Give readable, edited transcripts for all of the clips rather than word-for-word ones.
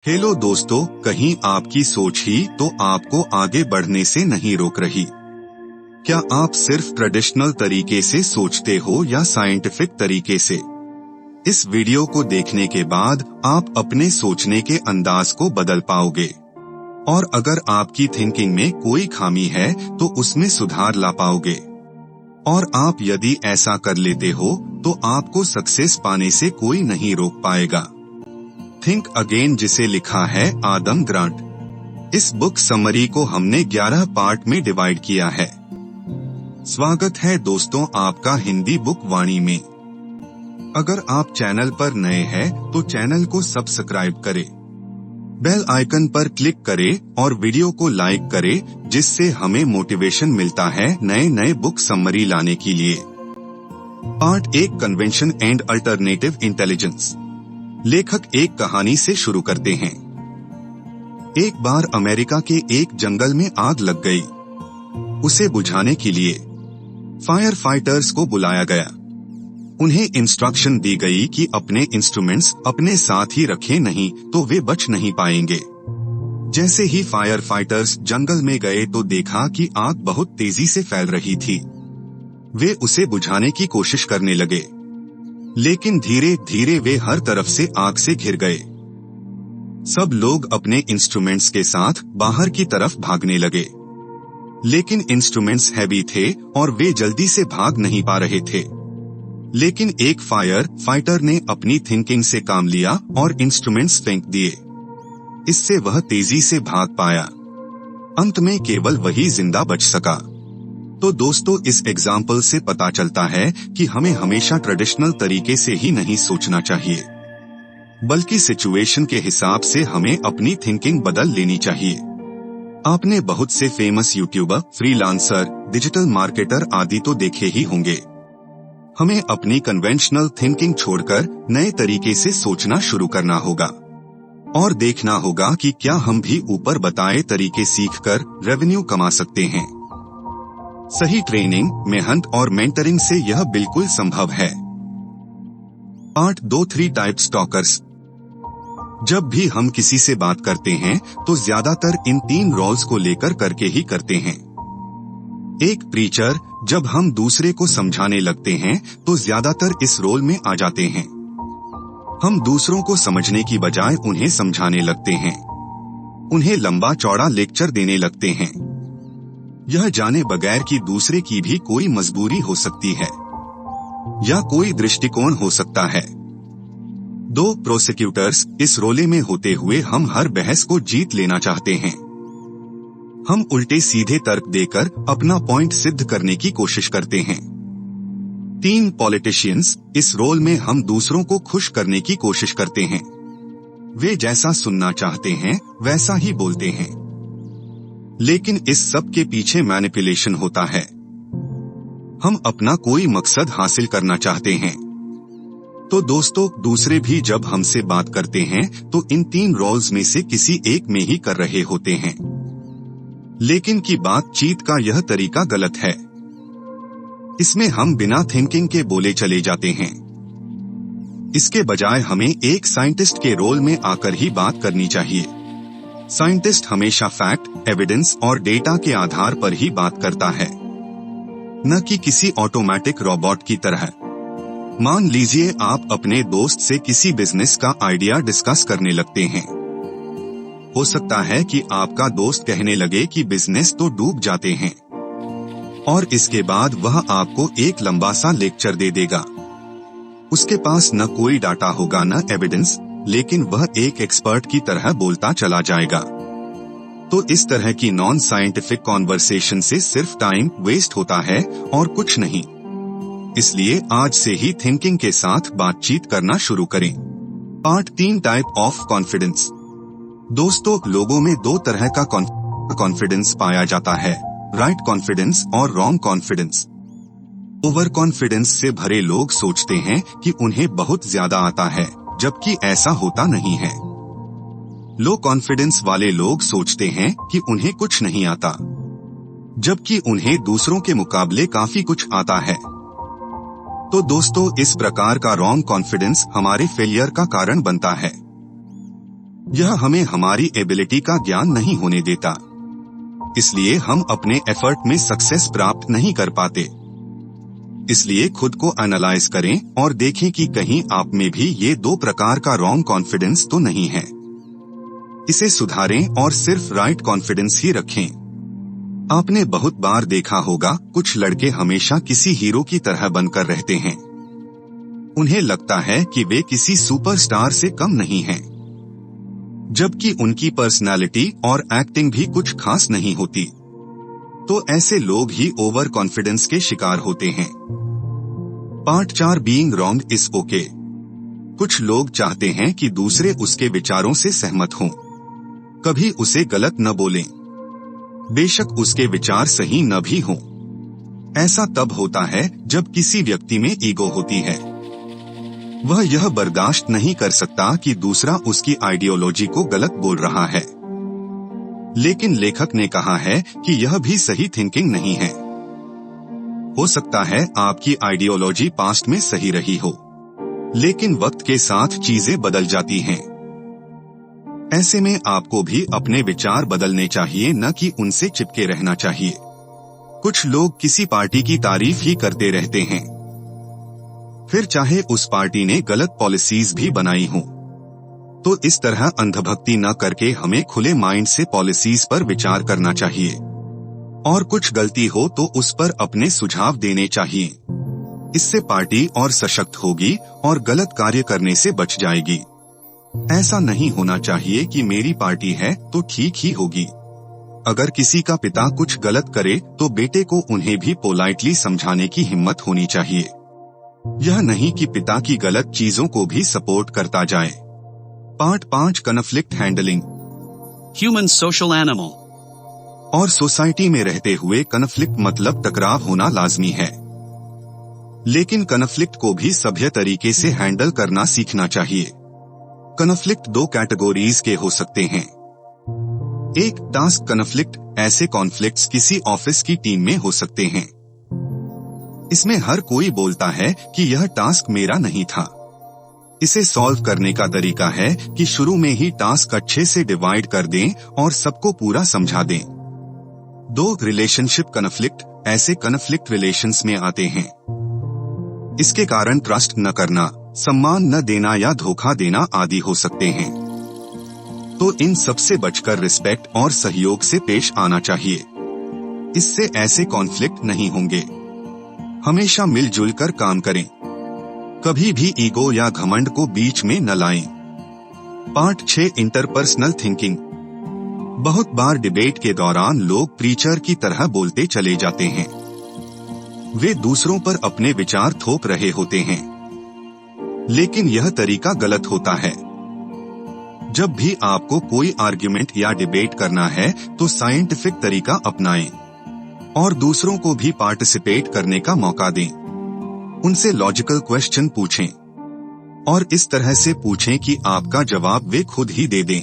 Hello दोस्तों, कहीं आपकी सोच ही तो आपको आगे बढ़ने से नहीं रोक रही। क्या आप सिर्फ ट्रेडिशनल तरीके से सोचते हो या साइंटिफिक तरीके से? इस वीडियो को देखने के बाद आप अपने सोचने के अंदाज को बदल पाओगे और अगर आपकी थिंकिंग में कोई खामी है तो उसमें सुधार ला पाओगे। और आप यदि ऐसा कर लेते हो तो आपको सक्सेस पाने से कोई नहीं रोक पाएगा। थिंक अगेन, जिसे लिखा है आदम ग्रांट। इस बुक समरी को हमने 11 पार्ट में डिवाइड किया है। स्वागत है दोस्तों आपका हिंदी बुक वाणी में। अगर आप चैनल पर नए हैं तो चैनल को सब्सक्राइब करें, बेल आइकन पर क्लिक करें और वीडियो को लाइक करें, जिससे हमें मोटिवेशन मिलता है नए बुक समरी लाने के लिए। Part 1, convention and alternative intelligence. लेखक एक कहानी से शुरू करते हैं। एक बार अमेरिका के एक जंगल में आग लग गई। उसे बुझाने के लिए फायर फाइटर्स को बुलाया गया। उन्हें इंस्ट्रक्शन दी गई कि अपने इंस्ट्रूमेंट्स अपने साथ ही रखें, नहीं तो वे बच नहीं पाएंगे। जैसे ही फायर फाइटर्स जंगल में गए तो देखा कि आग बहुत तेजी से फैल रही थी। वे उसे बुझाने की कोशिश करने लगे, लेकिन धीरे धीरे वे हर तरफ से आग से घिर गए। सब लोग अपने इंस्ट्रूमेंट्स के साथ बाहर की तरफ भागने लगे, लेकिन इंस्ट्रूमेंट्स हैवी थे और वे जल्दी से भाग नहीं पा रहे थे। लेकिन एक फायर फाइटर ने अपनी थिंकिंग से काम लिया और इंस्ट्रूमेंट्स फेंक दिए। इससे वह तेजी से भाग पाया। अंत में केवल वही जिंदा बच सका। तो दोस्तों, इस एग्जाम्पल से पता चलता है कि हमें हमेशा ट्रेडिशनल तरीके से ही नहीं सोचना चाहिए, बल्कि सिचुएशन के हिसाब से हमें अपनी थिंकिंग बदल लेनी चाहिए। आपने बहुत से famous YouTuber, freelancer, digital marketer आदि तो देखे ही होंगे। हमें अपनी कन्वेंशनल थिंकिंग छोड़कर नए तरीके से सोचना शुरू करना होगा और देखना होगा कि क्या हम भी ऊपर बताए तरीके सीखकर रेवेन्यू कमा सकते हैं। सही ट्रेनिंग, मेहनत और मेंटरिंग से यह बिल्कुल संभव है। Part 2, 3 type stalkers. जब भी हम किसी से बात करते हैं तो ज्यादातर इन 3 रोल्स को लेकर करके ही करते हैं। एक प्रीचर, जब हम दूसरे को समझाने लगते हैं तो ज्यादातर इस रोल में आ जाते हैं। हम दूसरों को समझने की बजाय उन्हें समझाने लगते हैं, उन्हें लंबा चौड़ा लेक्चर देने लगते हैं, यह जाने बगैर कि दूसरे की भी कोई मजबूरी हो सकती है या कोई दृष्टिकोण हो सकता है। 2 प्रोसिक्यूटर्स, इस रोले में होते हुए हम हर बहस को जीत लेना चाहते हैं। हम उल्टे सीधे तर्क देकर अपना पॉइंट सिद्ध करने की कोशिश करते हैं। 3 पॉलिटिशियंस, इस रोल में हम दूसरों को खुश करने की कोशिश करते हैं। वे जैसा सुनना चाहते हैं वैसा ही बोलते हैं, लेकिन इस सब के पीछे मैनिपुलेशन होता है। हम अपना कोई मकसद हासिल करना चाहते हैं। तो दोस्तों, दूसरे भी जब हमसे बात करते हैं तो इन 3 रोल्स में से किसी एक में ही कर रहे होते हैं, लेकिन की बातचीत का यह तरीका गलत है। इसमें हम बिना थिंकिंग के बोले चले जाते हैं। इसके बजाय हमें एक साइंटिस्ट के रोल में आकर ही बात करनी चाहिए। साइंटिस्ट हमेशा फैक्ट, एविडेंस और डेटा के आधार पर ही बात करता है, न कि किसी ऑटोमेटिक रोबोट की तरह। मान लीजिए आप अपने दोस्त से किसी बिजनेस का आइडिया डिस्कस करने लगते हैं। हो सकता है कि आपका दोस्त कहने लगे कि बिजनेस तो डूब जाते हैं, और इसके बाद वह आपको एक लंबा सा लेक्चर दे देगा। उसके पास न कोई डाटा होगा न एविडेंस, लेकिन वह एक एक्सपर्ट की तरह बोलता चला जाएगा। तो इस तरह की नॉन साइंटिफिक कॉन्वर्सेशन से सिर्फ टाइम वेस्ट होता है और कुछ नहीं। इसलिए आज से ही थिंकिंग के साथ बातचीत करना शुरू करें। Part 3, type of confidence. दोस्तों, लोगों में 2 तरह का कॉन्फिडेंस पाया जाता है, राइट कॉन्फिडेंस और रॉन्ग कॉन्फिडेंस। ओवर कॉन्फिडेंस से भरे लोग सोचते हैं कि उन्हें बहुत ज्यादा आता है, जबकि ऐसा होता नहीं है। लो कॉन्फिडेंस वाले लोग सोचते हैं कि उन्हें कुछ नहीं आता, जबकि उन्हें दूसरों के मुकाबले काफी कुछ आता है। तो दोस्तों, इस प्रकार का रॉन्ग कॉन्फिडेंस हमारे फेलियर का कारण बनता है। यह हमें हमारी एबिलिटी का ज्ञान नहीं होने देता, इसलिए हम अपने एफर्ट में सक्सेस प्राप्त नहीं कर पाते। इसलिए खुद को एनालाइज करें और देखें कि कहीं आप में भी ये दो प्रकार का रॉन्ग कॉन्फिडेंस तो नहीं है। इसे सुधारें और सिर्फ राइट कॉन्फिडेंस ही रखें। आपने बहुत बार देखा होगा, कुछ लड़के हमेशा किसी हीरो की तरह बनकर रहते हैं। उन्हें लगता है कि वे किसी सुपरस्टार से कम नहीं हैं, जबकि उनकी पर्सनालिटी और एक्टिंग भी कुछ खास नहीं होती। तो ऐसे लोग ही ओवर कॉन्फिडेंस के शिकार होते हैं। Part 4 being wrong is okay. कुछ लोग चाहते हैं कि दूसरे उसके विचारों से सहमत हों, कभी उसे गलत न बोलें, बेशक उसके विचार सही न भी हों। ऐसा तब होता है जब किसी व्यक्ति में ईगो होती है। वह यह बर्दाश्त नहीं कर सकता कि दूसरा उसकी आइडियोलॉजी को गलत बोल रहा है। लेकिन लेखक ने कहा है कि यह भी सही थिंकिंग नहीं है। हो सकता है आपकी आइडियोलॉजी पास्ट में सही रही हो, लेकिन वक्त के साथ चीजें बदल जाती हैं। ऐसे में आपको भी अपने विचार बदलने चाहिए, न कि उनसे चिपके रहना चाहिए। कुछ लोग किसी पार्टी की तारीफ ही करते रहते हैं, फिर चाहे उस पार्टी ने गलत पॉलिसीज भी बनाई हों। तो इस तरह अंधभक्ति न करके हमें खुले माइंड से पॉलिसीज पर विचार करना चाहिए, और कुछ गलती हो तो उस पर अपने सुझाव देने चाहिए। इससे पार्टी और सशक्त होगी और गलत कार्य करने से बच जाएगी। ऐसा नहीं होना चाहिए कि मेरी पार्टी है तो ठीक ही होगी। अगर किसी का पिता कुछ गलत करे तो बेटे को उन्हें भी पोलाइटली समझाने की हिम्मत होनी चाहिए। यह नहीं कि पिता की गलत चीजों को भी सपोर्ट करता जाए। Part 5 conflict handling. Human social animal. और सोसाइटी में रहते हुए कॉन्फ्लिक्ट मतलब टकराव होना लाजमी है, लेकिन कॉन्फ्लिक्ट को भी सभ्य तरीके से हैंडल करना सीखना चाहिए। कॉन्फ्लिक्ट 2 कैटेगरीज के हो सकते हैं। एक टास्क कॉन्फ्लिक्ट। ऐसे कॉन्फ्लिक्ट्स किसी ऑफिस की टीम में हो सकते हैं। इसमें हर कोई बोलता है कि यह टास्क मेरा नहीं था। इसे सॉल्व करने का तरीका है कि शुरू में ही टास्क अच्छे से डिवाइड कर दें और सबको पूरा समझा दें। 2 रिलेशनशिप कॉन्फ्लिक्ट। ऐसे कॉन्फ्लिक्ट रिलेशंस में आते हैं। इसके कारण ट्रस्ट न करना, सम्मान न देना या धोखा देना आदि हो सकते हैं। तो इन सबसे बचकर रिस्पेक्ट और सहयोग से पेश आना चाहिए। इससे ऐसे कॉन्फ्लिक्ट नहीं होंगे। हमेशा मिलजुल कर काम करें, कभी भी ईगो या घमंड को बीच में न लाएं। Part 6 interpersonal thinking. बहुत बार डिबेट के दौरान लोग प्रीचर की तरह बोलते चले जाते हैं। वे दूसरों पर अपने विचार थोप रहे होते हैं, लेकिन यह तरीका गलत होता है। जब भी आपको कोई आर्ग्यूमेंट या डिबेट करना है तो साइंटिफिक तरीका अपनाएं और दूसरों को भी पार्टिसिपेट करने का मौका दें। उनसे लॉजिकल क्वेश्चन पूछें और इस तरह से पूछें कि आपका जवाब वे खुद ही दे दें।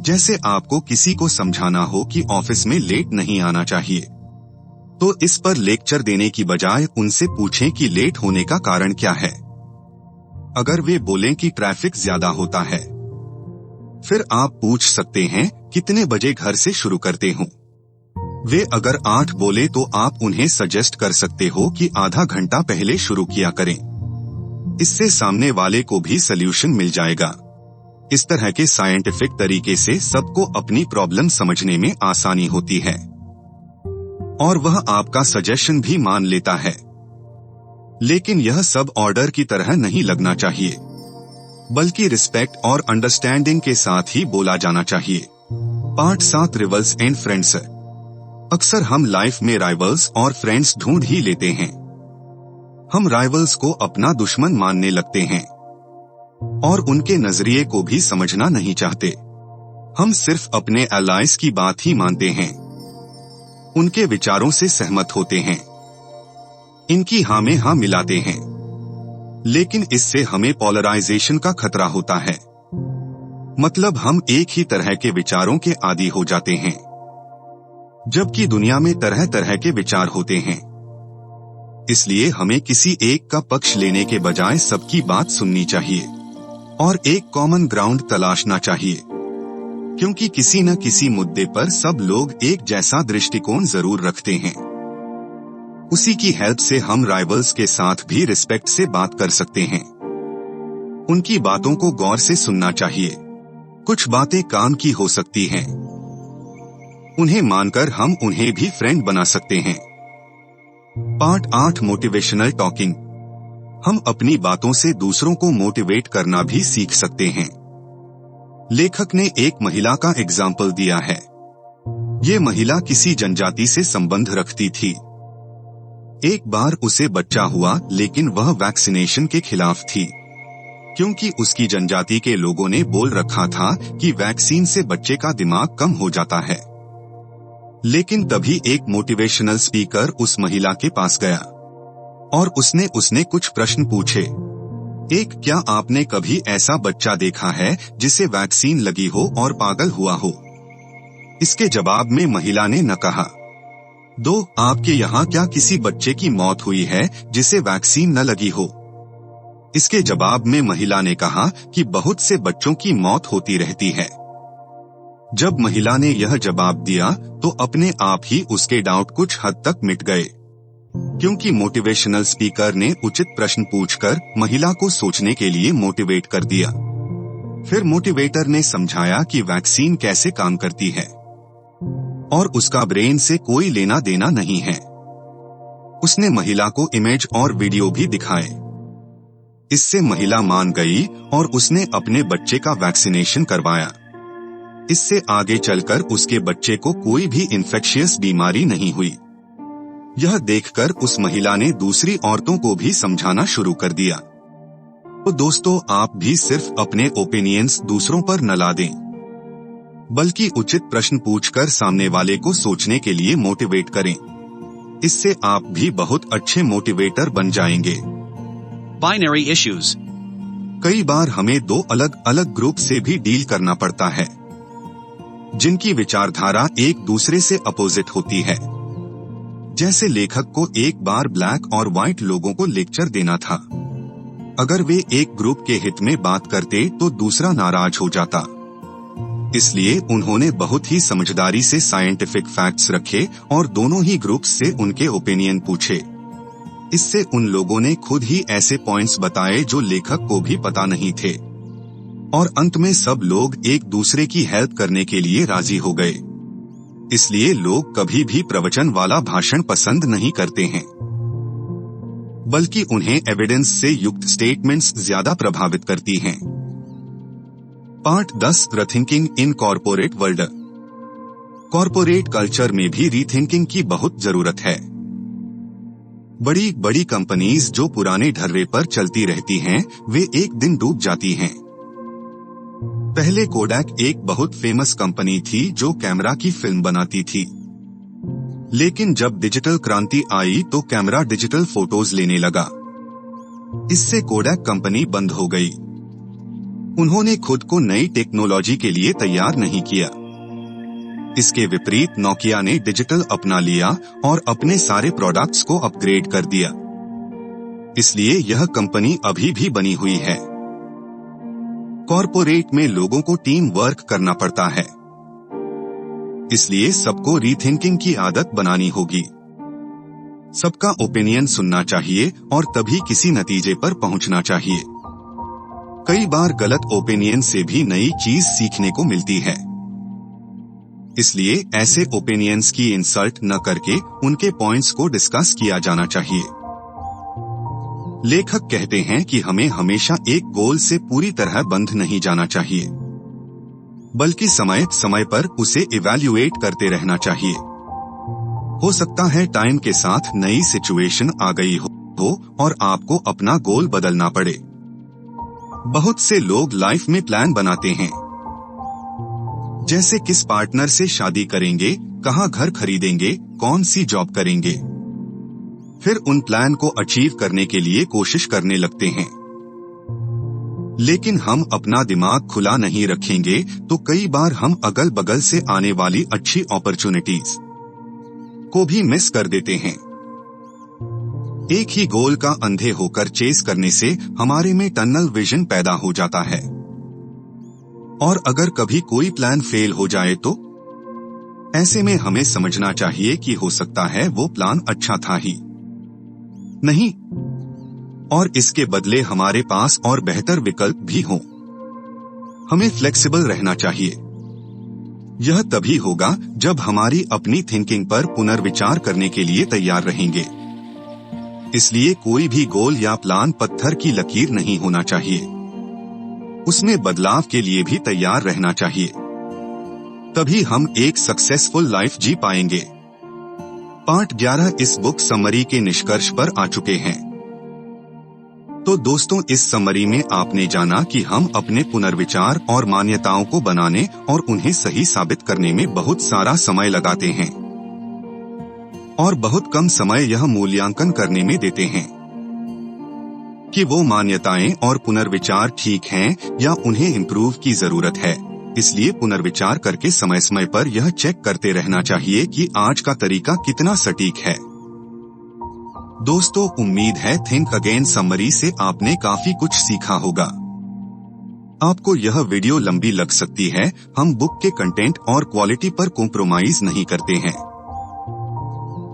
जैसे आपको किसी को समझाना हो कि ऑफिस में लेट नहीं आना चाहिए, तो इस पर लेक्चर देने की बजाय उनसे पूछें कि लेट होने का कारण क्या है। अगर वे बोलें कि ट्रैफिक ज्यादा होता है, फिर आप पूछ सकते हैं कितने बजे घर से शुरू करते हो। वे अगर 8 बोले तो आप उन्हें सजेस्ट कर सकते हो कि आधा घंटा पहले शुरू किया करें। इससे सामने वाले को भी सल्यूशन मिल जाएगा। इस तरह के साइंटिफिक तरीके से सबको अपनी प्रॉब्लम समझने में आसानी होती है और वह आपका सजेशन भी मान लेता है। लेकिन यह सब ऑर्डर की तरह नहीं लगना चाहिए, बल्कि रिस्पेक्ट और अंडरस्टैंडिंग के साथ ही बोला जाना चाहिए। Part 7 rivals and friends. अक्सर हम लाइफ में राइवल्स और फ्रेंड्स ढूंढ ही लेते हैं। हम राइवल्स को अपना दुश्मन मानने लगते हैं और उनके नजरिए को भी समझना नहीं चाहते। हम सिर्फ अपने एलाइज की बात ही मानते हैं, उनके विचारों से सहमत होते हैं, इनकी हाँ में हाँ मिलाते हैं। लेकिन इससे हमें पोलराइजेशन का खतरा होता है। मतलब हम एक ही तरह के विचारों के आदी हो जाते हैं, जबकि दुनिया में तरह तरह के विचार होते हैं। इसलिए हमें किसी एक का पक्ष लेने के बजाय सबकी बात सुननी चाहिए और एक कॉमन ग्राउंड तलाशना चाहिए, क्योंकि किसी न किसी मुद्दे पर सब लोग एक जैसा दृष्टिकोण जरूर रखते हैं। उसी की हेल्प से हम राइवल्स के साथ भी रिस्पेक्ट से बात कर सकते हैं। उनकी बातों को गौर से सुनना चाहिए। कुछ बातें काम की हो सकती हैं, उन्हें मानकर हम उन्हें भी फ्रेंड बना सकते हैं। Part 8 motivational talking. हम अपनी बातों से दूसरों को मोटिवेट करना भी सीख सकते हैं। लेखक ने एक महिला का एग्जाम्पल दिया है। ये महिला किसी जनजाति से संबंध रखती थी। एक बार उसे बच्चा हुआ, लेकिन वह वैक्सीनेशन के खिलाफ थी, क्योंकि उसकी जनजाति के लोगों ने बोल रखा था कि वैक्सीन से बच्चे का दिमाग कम हो जाता है। लेकिन तभी एक मोटिवेशनल स्पीकर उस महिला के पास गया और उसने कुछ प्रश्न पूछे। एक, क्या आपने कभी ऐसा बच्चा देखा है जिसे वैक्सीन लगी हो और पागल हुआ हो? इसके जवाब में महिला ने न कहा। 2, आपके यहाँ क्या किसी बच्चे की मौत हुई है जिसे वैक्सीन न लगी हो? इसके जवाब में महिला ने कहा कि बहुत से बच्चों की मौत होती रहती है। जब महिला ने यह जवाब दिया तो अपने आप ही उसके डाउट कुछ हद तक मिट गए, क्योंकि मोटिवेशनल स्पीकर ने उचित प्रश्न पूछकर महिला को सोचने के लिए मोटिवेट कर दिया। फिर मोटिवेटर ने समझाया कि वैक्सीन कैसे काम करती है और उसका ब्रेन से कोई लेना देना नहीं है। उसने महिला को इमेज और वीडियो भी दिखाए। इससे महिला मान गई और उसने अपने बच्चे का वैक्सीनेशन करवाया। इससे आगे चलकर उसके बच्चे को कोई भी इन्फेक्शियस बीमारी नहीं हुई। यह देखकर उस महिला ने दूसरी औरतों को भी समझाना शुरू कर दिया। तो दोस्तों, आप भी सिर्फ अपने ओपिनियंस दूसरों पर न ला दें, बल्कि उचित प्रश्न पूछकर सामने वाले को सोचने के लिए मोटिवेट करें। इससे आप भी बहुत अच्छे मोटिवेटर बन जाएंगे। Binary issues. कई बार हमें 2 अलग अलग ग्रुप से भी डील करना पड़ता है, जिनकी विचारधारा एक दूसरे से अपोजिट होती है। जैसे लेखक को एक बार ब्लैक और व्हाइट लोगों को लेक्चर देना था। अगर वे एक ग्रुप के हित में बात करते तो दूसरा नाराज हो जाता। इसलिए उन्होंने बहुत ही समझदारी से साइंटिफिक फैक्ट्स रखे और दोनों ही ग्रुप्स से उनके ओपिनियन पूछे। इससे उन लोगों ने खुद ही ऐसे पॉइंट्स बताए जो लेखक को भी पता नहीं थे, और अंत में सब लोग एक दूसरे की हेल्प करने के लिए राजी हो गए। इसलिए लोग कभी भी प्रवचन वाला भाषण पसंद नहीं करते हैं, बल्कि उन्हें एविडेंस से युक्त स्टेटमेंट्स ज्यादा प्रभावित करती हैं। Part 10 rethinking in corporate world. Corporate culture में भी रीथिंकिंग की बहुत जरूरत है। बड़ी बड़ी कंपनीज जो पुराने ढर्रे पर चलती रहती हैं, वे एक दिन डूब जाती हैं। पहले कोडैक एक बहुत फेमस कंपनी थी जो कैमरा की फिल्म बनाती थी। लेकिन जब डिजिटल क्रांति आई तो कैमरा डिजिटल फोटोज लेने लगा। इससे कोडैक कंपनी बंद हो गई। उन्होंने खुद को नई टेक्नोलॉजी के लिए तैयार नहीं किया। इसके विपरीत नोकिया ने डिजिटल अपना लिया और अपने सारे प्रोडक्ट्स को अपग्रेड कर दिया। इसलिए यह कंपनी अभी भी बनी हुई है। कॉर्पोरेट में लोगों को टीम वर्क करना पड़ता है, इसलिए सबको रीथिंकिंग की आदत बनानी होगी। सबका ओपिनियन सुनना चाहिए और तभी किसी नतीजे पर पहुंचना चाहिए। कई बार गलत ओपिनियन से भी नई चीज सीखने को मिलती है। इसलिए ऐसे ओपिनियंस की इंसल्ट न करके उनके पॉइंट्स को डिस्कस किया जाना चाहिए। लेखक कहते हैं कि हमें हमेशा एक गोल से पूरी तरह बंध नहीं जाना चाहिए, बल्कि समय समय पर उसे इवैल्यूएट करते रहना चाहिए। हो सकता है टाइम के साथ नई सिचुएशन आ गई हो और आपको अपना गोल बदलना पड़े। बहुत से लोग लाइफ में प्लान बनाते हैं, जैसे किस पार्टनर से शादी करेंगे, कहाँ घर खरीदेंगे, कौन सी जॉब करेंगे। फिर उन प्लान को अचीव करने के लिए कोशिश करने लगते हैं। लेकिन हम अपना दिमाग खुला नहीं रखेंगे तो कई बार हम अगल बगल से आने वाली अच्छी अपॉर्चुनिटीज को भी मिस कर देते हैं। एक ही गोल का अंधे होकर चेस करने से हमारे में टनल विजन पैदा हो जाता है। और अगर कभी कोई प्लान फेल हो जाए तो ऐसे में हमें समझना चाहिए कि हो सकता है वो प्लान अच्छा था ही नहीं, और इसके बदले हमारे पास और बेहतर विकल्प भी हों। हमें फ्लेक्सिबल रहना चाहिए। यह तभी होगा जब हमारी अपनी थिंकिंग पर पुनर्विचार करने के लिए तैयार रहेंगे। इसलिए कोई भी गोल या प्लान पत्थर की लकीर नहीं होना चाहिए। उसमें बदलाव के लिए भी तैयार रहना चाहिए। तभी हम एक सक्सेसफुल लाइफ जी पाएंगे। पार्ट 11 इस बुक समरी के निष्कर्ष पर आ चुके हैं। तो दोस्तों, इस समरी में आपने जाना कि हम अपने पुनर्विचार और मान्यताओं को बनाने और उन्हें सही साबित करने में बहुत सारा समय लगाते हैं और बहुत कम समय यह मूल्यांकन करने में देते हैं कि वो मान्यताएं और पुनर्विचार ठीक हैं या उन्हें इम्प्रूव की जरूरत है। इसलिए पुनर्विचार करके समय समय पर यह चेक करते रहना चाहिए कि आज का तरीका कितना सटीक है। दोस्तों, उम्मीद है थिंक अगेन समरी से आपने काफी कुछ सीखा होगा। आपको यह वीडियो लंबी लग सकती है। हम बुक के कंटेंट और क्वालिटी पर कॉम्प्रोमाइज नहीं करते हैं।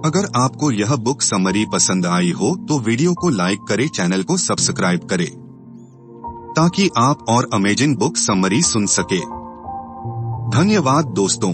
अगर आपको यह बुक समरी पसंद आई हो तो वीडियो को लाइक करें, चैनल को सब्सक्राइब करें ताकि आप और अमेजिंग बुक समरी सुन सके। धन्यवाद दोस्तों।